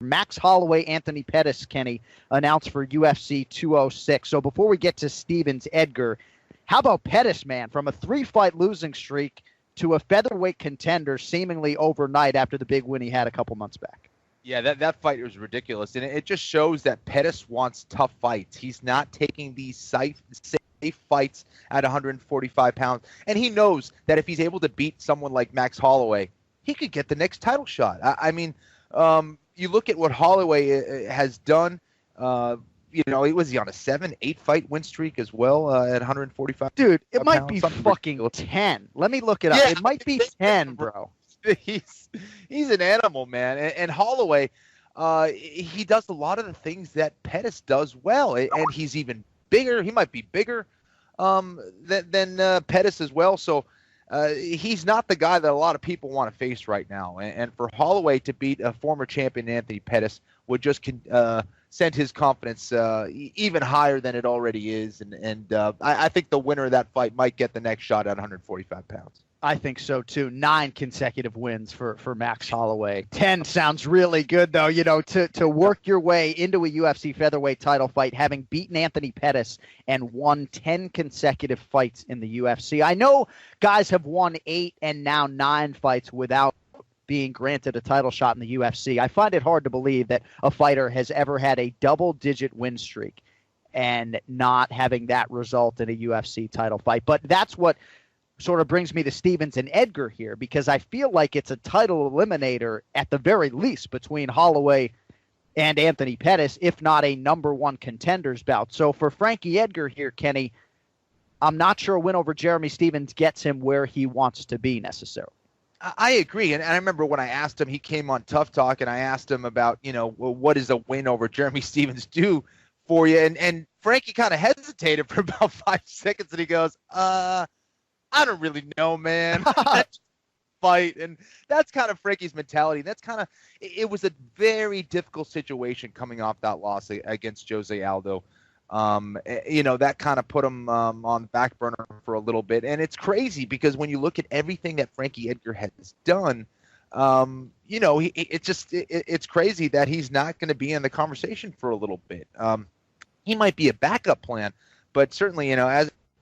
Max Holloway, Anthony Pettis, Kenny, announced for UFC 206. So before we get to Stevens, Edgar, how about Pettis, man? From a 3-fight losing streak to a featherweight contender seemingly overnight after the big win he had a couple months back. Yeah, that fight was ridiculous. And it just shows that Pettis wants tough fights. He's not taking these safe fights at 145 pounds. And he knows that if he's able to beat someone like Max Holloway, he could get the next title shot. I mean, you look at what Halloway has done. Was he on a 7-8 fight win streak as well at 145? Dude, it might be fucking 10. Let me look it up. Yeah, it might be 10, bro. He's an animal, man. And Halloway, he does a lot of the things that Pettis does well, and he's even bigger. He might be bigger than Pettis as well. So he's not the guy that a lot of people want to face right now. And for Halloway to beat a former champion Anthony Pettis would just send his confidence even higher than it already is. And I think the winner of that fight might get the next shot at 145 pounds. I think so, too. 9 consecutive wins for Max Holloway. 10 sounds really good, though, to work your way into a UFC featherweight title fight, having beaten Anthony Pettis and won 10 consecutive fights in the UFC. I know guys have won 8 and now 9 fights without being granted a title shot in the UFC. I find it hard to believe that a fighter has ever had a double-digit win streak and not having that result in a UFC title fight. But that's what sort of brings me to Stevens and Edgar here, because I feel like it's a title eliminator at the very least between Holloway and Anthony Pettis, if not a number one contenders bout. So for Frankie Edgar here, Kenny, I'm not sure a win over Jeremy Stevens gets him where he wants to be necessarily. I agree. And I remember when I asked him, he came on Tough Talk, and I asked him about, what does a win over Jeremy Stevens do for you? And Frankie kind of hesitated for about 5 seconds, and he goes, I don't really know, man. Fight. And that's kind of Frankie's mentality. That's kind of, it was a very difficult situation coming off that loss against Jose Aldo. That kind of put him on the back burner for a little bit. And it's crazy because when you look at everything that Frankie Edgar has done, it's crazy that he's not going to be in the conversation for a little bit. He might be a backup plan, but certainly,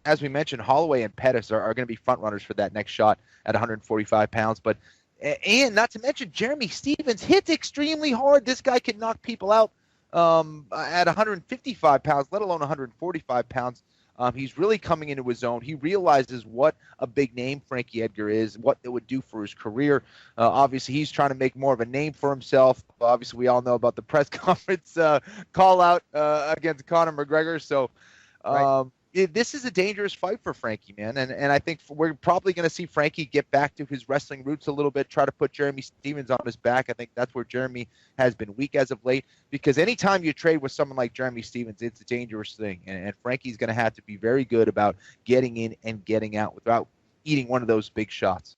as we mentioned, Holloway and Pettis are going to be front runners for that next shot at 145 pounds. But, and not to mention, Jeremy Stevens hits extremely hard. This guy can knock people out at 155 pounds, let alone 145 pounds. He's really coming into his own. He realizes what a big name Frankie Edgar is, what it would do for his career. Obviously, he's trying to make more of a name for himself. Obviously, we all know about the press conference call out against Conor McGregor. So, right. This is a dangerous fight for Frankie, man. And I think we're probably going to see Frankie get back to his wrestling roots a little bit, try to put Jeremy Stevens on his back. I think that's where Jeremy has been weak as of late, because anytime you trade with someone like Jeremy Stevens, it's a dangerous thing. And Frankie's going to have to be very good about getting in and getting out without eating one of those big shots.